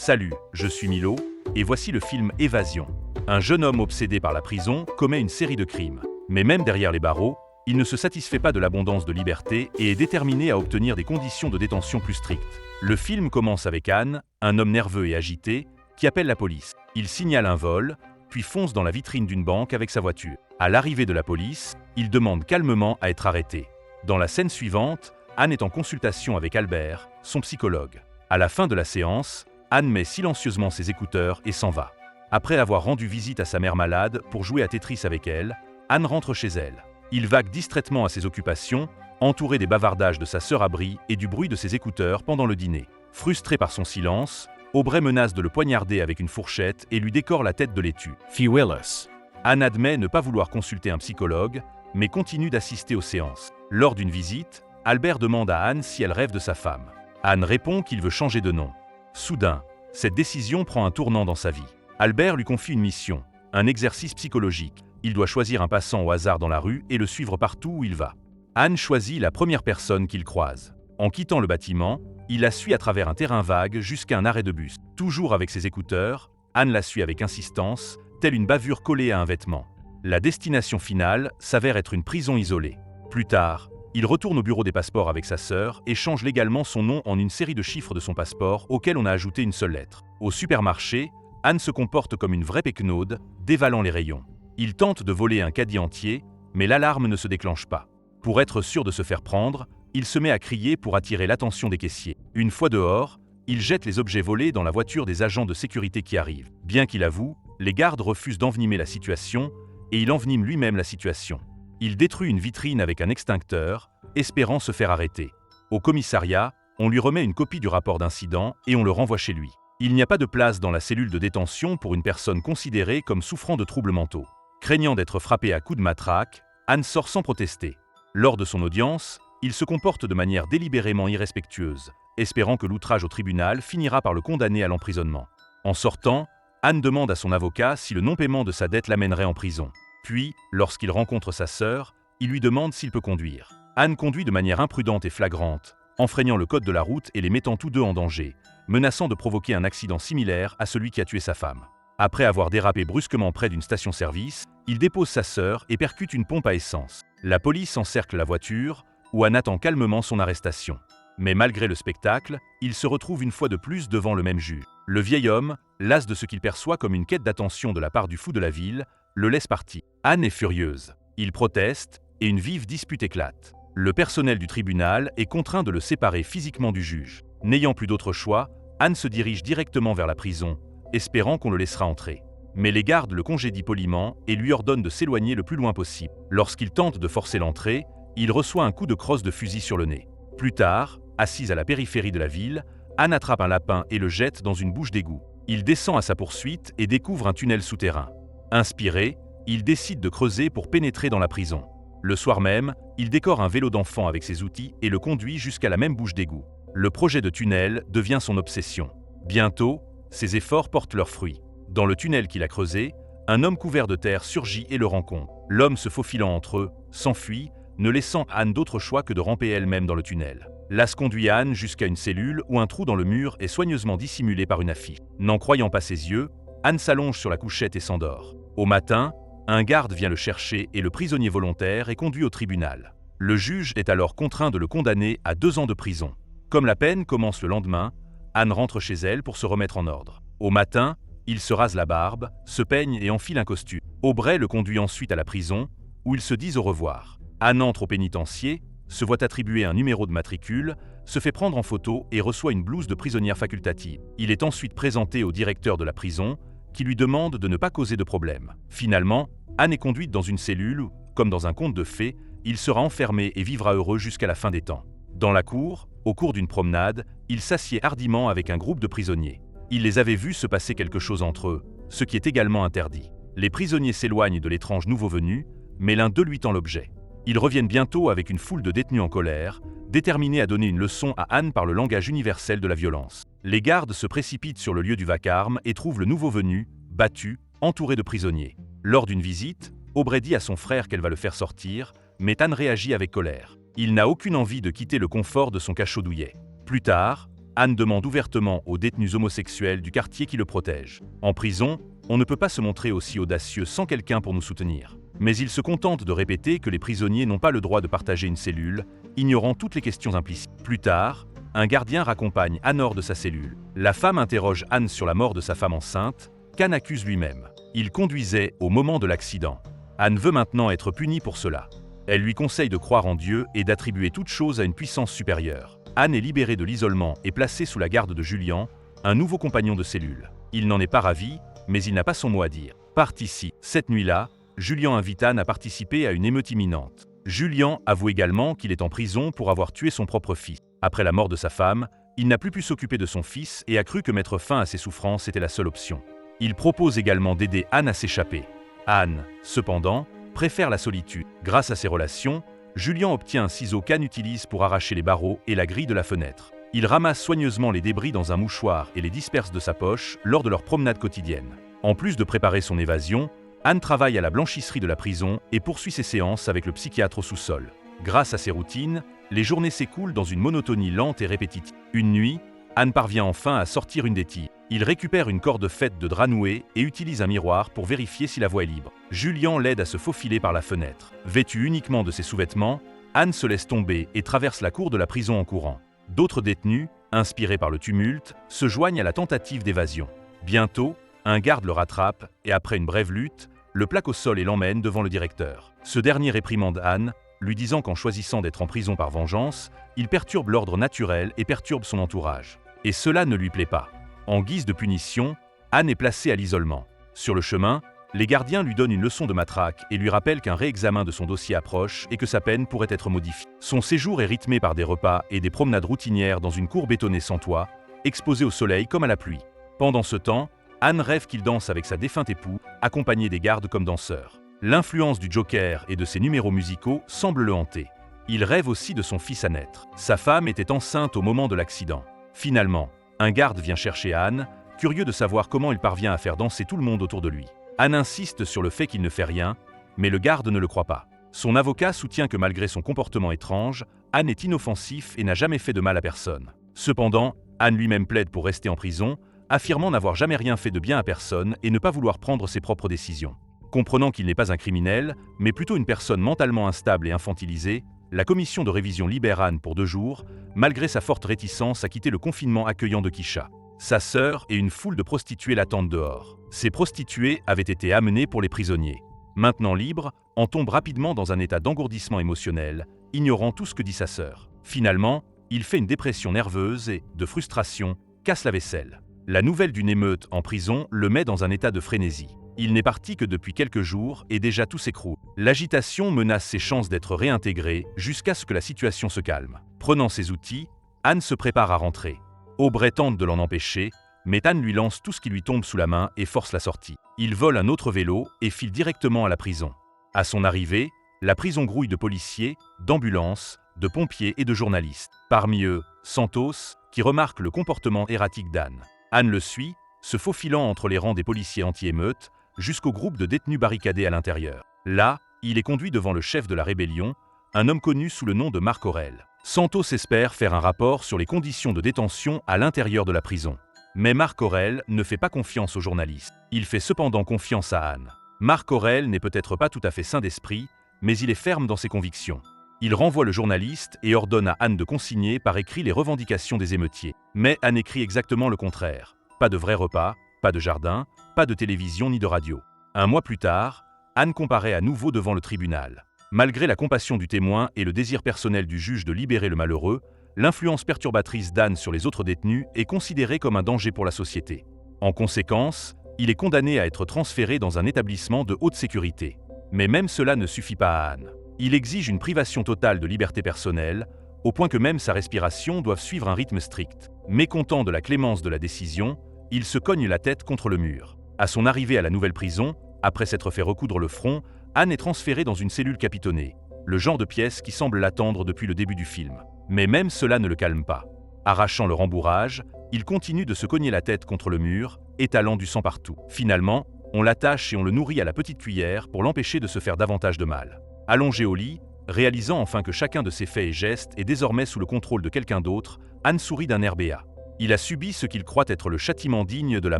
Salut, je suis Milo, et voici le film Évasion. Un jeune homme obsédé par la prison commet une série de crimes. Mais même derrière les barreaux, il ne se satisfait pas de l'abondance de liberté et est déterminé à obtenir des conditions de détention plus strictes. Le film commence avec Anne, un homme nerveux et agité, qui appelle la police. Il signale un vol, puis fonce dans la vitrine d'une banque avec sa voiture. À l'arrivée de la police, il demande calmement à être arrêté. Dans la scène suivante, Anne est en consultation avec Albert, son psychologue. À la fin de la séance, Anne met silencieusement ses écouteurs et s'en va. Après avoir rendu visite à sa mère malade pour jouer à Tetris avec elle, Anne rentre chez elle. Il vague distraitement à ses occupations, entouré des bavardages de sa sœur Abri et du bruit de ses écouteurs pendant le dîner. Frustré par son silence, Aubrey menace de le poignarder avec une fourchette et lui décore la tête de l'étui. Willis. Anne admet ne pas vouloir consulter un psychologue, mais continue d'assister aux séances. Lors d'une visite, Albert demande à Anne si elle rêve de sa femme. Anne répond qu'il veut changer de nom. Soudain, cette décision prend un tournant dans sa vie. Albert lui confie une mission, un exercice psychologique. Il doit choisir un passant au hasard dans la rue et le suivre partout où il va. Anne choisit la première personne qu'il croise. En quittant le bâtiment, il la suit à travers un terrain vague jusqu'à un arrêt de bus. Toujours avec ses écouteurs, Anne la suit avec insistance, telle une bavure collée à un vêtement. La destination finale s'avère être une prison isolée. Plus tard, il retourne au bureau des passeports avec sa sœur et change légalement son nom en une série de chiffres de son passeport auquel on a ajouté une seule lettre. Au supermarché, Anne se comporte comme une vraie péquenaude, dévalant les rayons. Il tente de voler un caddie entier, mais l'alarme ne se déclenche pas. Pour être sûr de se faire prendre, il se met à crier pour attirer l'attention des caissiers. Une fois dehors, il jette les objets volés dans la voiture des agents de sécurité qui arrivent. Bien qu'il avoue, les gardes refusent d'envenimer la situation et il envenime lui-même la situation. Il détruit une vitrine avec un extincteur, espérant se faire arrêter. Au commissariat, on lui remet une copie du rapport d'incident et on le renvoie chez lui. Il n'y a pas de place dans la cellule de détention pour une personne considérée comme souffrant de troubles mentaux. Craignant d'être frappé à coups de matraque, Anne sort sans protester. Lors de son audience, il se comporte de manière délibérément irrespectueuse, espérant que l'outrage au tribunal finira par le condamner à l'emprisonnement. En sortant, Anne demande à son avocat si le non-paiement de sa dette l'amènerait en prison. Puis, lorsqu'il rencontre sa sœur, il lui demande s'il peut conduire. Anne conduit de manière imprudente et flagrante, enfreignant le code de la route et les mettant tous deux en danger, menaçant de provoquer un accident similaire à celui qui a tué sa femme. Après avoir dérapé brusquement près d'une station-service, il dépose sa sœur et percute une pompe à essence. La police encercle la voiture, où Anne attend calmement son arrestation. Mais malgré le spectacle, il se retrouve une fois de plus devant le même juge. Le vieil homme, las de ce qu'il perçoit comme une quête d'attention de la part du fou de la ville, le laisse partir. Anne est furieuse. Il proteste et une vive dispute éclate. Le personnel du tribunal est contraint de le séparer physiquement du juge. N'ayant plus d'autre choix, Anne se dirige directement vers la prison, espérant qu'on le laissera entrer. Mais les gardes le congédient poliment et lui ordonnent de s'éloigner le plus loin possible. Lorsqu'il tente de forcer l'entrée, il reçoit un coup de crosse de fusil sur le nez. Plus tard, assise à la périphérie de la ville, Anne attrape un lapin et le jette dans une bouche d'égout. Il descend à sa poursuite et découvre un tunnel souterrain. Inspiré, il décide de creuser pour pénétrer dans la prison. Le soir même, il décore un vélo d'enfant avec ses outils et le conduit jusqu'à la même bouche d'égout. Le projet de tunnel devient son obsession. Bientôt, ses efforts portent leurs fruits. Dans le tunnel qu'il a creusé, un homme couvert de terre surgit et le rencontre. L'homme se faufilant entre eux, s'enfuit, ne laissant Anne d'autre choix que de ramper elle-même dans le tunnel. Las conduit Anne jusqu'à une cellule où un trou dans le mur est soigneusement dissimulé par une affiche. N'en croyant pas ses yeux, Anne s'allonge sur la couchette et s'endort. Au matin, un garde vient le chercher et le prisonnier volontaire est conduit au tribunal. Le juge est alors contraint de le condamner à 2 ans de prison. Comme la peine commence le lendemain, Anne rentre chez elle pour se remettre en ordre. Au matin, il se rase la barbe, se peigne et enfile un costume. Aubrey le conduit ensuite à la prison, où ils se disent au revoir. Anne entre au pénitencier, se voit attribuer un numéro de matricule, se fait prendre en photo et reçoit une blouse de prisonnière facultative. Il est ensuite présenté au directeur de la prison, qui lui demande de ne pas causer de problème. Finalement, Anne est conduite dans une cellule où, comme dans un conte de fées, il sera enfermé et vivra heureux jusqu'à la fin des temps. Dans la cour, au cours d'une promenade, il s'assied hardiment avec un groupe de prisonniers. Il les avait vus se passer quelque chose entre eux, ce qui est également interdit. Les prisonniers s'éloignent de l'étrange nouveau venu, mais l'un d'eux lui tend l'objet. Ils reviennent bientôt avec une foule de détenus en colère, déterminés à donner une leçon à Anne par le langage universel de la violence. Les gardes se précipitent sur le lieu du vacarme et trouvent le nouveau venu, battu, entouré de prisonniers. Lors d'une visite, Aubrey dit à son frère qu'elle va le faire sortir, mais Anne réagit avec colère. Il n'a aucune envie de quitter le confort de son cachot douillet. Plus tard, Anne demande ouvertement aux détenus homosexuels du quartier qui le protègent. En prison, on ne peut pas se montrer aussi audacieux sans quelqu'un pour nous soutenir. Mais il se contente de répéter que les prisonniers n'ont pas le droit de partager une cellule, ignorant toutes les questions implicites. Plus tard, un gardien raccompagne Anne hors de sa cellule. La femme interroge Anne sur la mort de sa femme enceinte, qu'Anne accuse lui-même. Il conduisait au moment de l'accident. Anne veut maintenant être punie pour cela. Elle lui conseille de croire en Dieu et d'attribuer toute chose à une puissance supérieure. Anne est libérée de l'isolement et placée sous la garde de Julian, un nouveau compagnon de cellule. Il n'en est pas ravi, mais il n'a pas son mot à dire. Part ici. Cette nuit-là, Julian invite Anne à participer à une émeute imminente. Julian avoue également qu'il est en prison pour avoir tué son propre fils. Après la mort de sa femme, il n'a plus pu s'occuper de son fils et a cru que mettre fin à ses souffrances était la seule option. Il propose également d'aider Anne à s'échapper. Anne, cependant, préfère la solitude. Grâce à ses relations, Julian obtient un ciseau qu'Anne utilise pour arracher les barreaux et la grille de la fenêtre. Il ramasse soigneusement les débris dans un mouchoir et les disperse de sa poche lors de leur promenade quotidienne. En plus de préparer son évasion, Anne travaille à la blanchisserie de la prison et poursuit ses séances avec le psychiatre au sous-sol. Grâce à ces routines, les journées s'écoulent dans une monotonie lente et répétitive. Une nuit, Anne parvient enfin à sortir une des tiges. Il récupère une corde faite de drap noué et utilise un miroir pour vérifier si la voie est libre. Julian l'aide à se faufiler par la fenêtre. Vêtue uniquement de ses sous-vêtements, Anne se laisse tomber et traverse la cour de la prison en courant. D'autres détenus, inspirés par le tumulte, se joignent à la tentative d'évasion. Bientôt, un garde le rattrape et après une brève lutte, le plaque au sol et l'emmène devant le directeur. Ce dernier réprimande Anne, lui disant qu'en choisissant d'être en prison par vengeance, il perturbe l'ordre naturel et perturbe son entourage. Et cela ne lui plaît pas. En guise de punition, Anne est placée à l'isolement. Sur le chemin, les gardiens lui donnent une leçon de matraque et lui rappellent qu'un réexamen de son dossier approche et que sa peine pourrait être modifiée. Son séjour est rythmé par des repas et des promenades routinières dans une cour bétonnée sans toit, exposée au soleil comme à la pluie. Pendant ce temps, Anne rêve qu'il danse avec sa défunte époux, accompagné des gardes comme danseur. L'influence du Joker et de ses numéros musicaux semble le hanter. Il rêve aussi de son fils à naître. Sa femme était enceinte au moment de l'accident. Finalement, un garde vient chercher Anne, curieux de savoir comment il parvient à faire danser tout le monde autour de lui. Anne insiste sur le fait qu'il ne fait rien, mais le garde ne le croit pas. Son avocat soutient que malgré son comportement étrange, Anne est inoffensif et n'a jamais fait de mal à personne. Cependant, Anne lui-même plaide pour rester en prison, affirmant n'avoir jamais rien fait de bien à personne et ne pas vouloir prendre ses propres décisions. Comprenant qu'il n'est pas un criminel, mais plutôt une personne mentalement instable et infantilisée, la commission de révision libère Anne pour 2 jours, malgré sa forte réticence à quitter le confinement accueillant de Kisha. Sa sœur et une foule de prostituées l'attendent dehors. Ces prostituées avaient été amenées pour les prisonniers. Maintenant libre, en tombe rapidement dans un état d'engourdissement émotionnel, ignorant tout ce que dit sa sœur. Finalement, il fait une dépression nerveuse et, de frustration, casse la vaisselle. La nouvelle d'une émeute en prison le met dans un état de frénésie. Il n'est parti que depuis quelques jours et déjà tout s'écroule. L'agitation menace ses chances d'être réintégré jusqu'à ce que la situation se calme. Prenant ses outils, Anne se prépare à rentrer. Aubray tente de l'en empêcher, mais Anne lui lance tout ce qui lui tombe sous la main et force la sortie. Il vole un autre vélo et file directement à la prison. À son arrivée, la prison grouille de policiers, d'ambulances, de pompiers et de journalistes. Parmi eux, Santos, qui remarque le comportement erratique d'Anne. Anne le suit, se faufilant entre les rangs des policiers anti-émeute, jusqu'au groupe de détenus barricadés à l'intérieur. Là, il est conduit devant le chef de la rébellion, un homme connu sous le nom de Marc Aurèle. Santos espère faire un rapport sur les conditions de détention à l'intérieur de la prison. Mais Marc Aurèle ne fait pas confiance aux journalistes. Il fait cependant confiance à Anne. Marc Aurèle n'est peut-être pas tout à fait sain d'esprit, mais il est ferme dans ses convictions. Il renvoie le journaliste et ordonne à Anne de consigner par écrit les revendications des émeutiers. Mais Anne écrit exactement le contraire. Pas de vrais repas, pas de jardin, pas de télévision ni de radio. Un mois plus tard, Anne comparaît à nouveau devant le tribunal. Malgré la compassion du témoin et le désir personnel du juge de libérer le malheureux, l'influence perturbatrice d'Anne sur les autres détenus est considérée comme un danger pour la société. En conséquence, il est condamné à être transféré dans un établissement de haute sécurité. Mais même cela ne suffit pas à Anne. Il exige une privation totale de liberté personnelle, au point que même sa respiration doit suivre un rythme strict. Mécontent de la clémence de la décision, il se cogne la tête contre le mur. À son arrivée à la nouvelle prison, après s'être fait recoudre le front, Anne est transférée dans une cellule capitonnée, le genre de pièce qui semble l'attendre depuis le début du film. Mais même cela ne le calme pas. Arrachant le rembourrage, il continue de se cogner la tête contre le mur, étalant du sang partout. Finalement, on l'attache et on le nourrit à la petite cuillère pour l'empêcher de se faire davantage de mal. Allongé au lit, réalisant enfin que chacun de ses faits et gestes est désormais sous le contrôle de quelqu'un d'autre, Anne sourit d'un air béat. Il a subi ce qu'il croit être le châtiment digne de la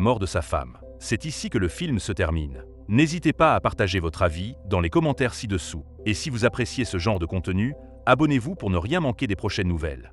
mort de sa femme. C'est ici que le film se termine. N'hésitez pas à partager votre avis dans les commentaires ci-dessous. Et si vous appréciez ce genre de contenu, abonnez-vous pour ne rien manquer des prochaines nouvelles.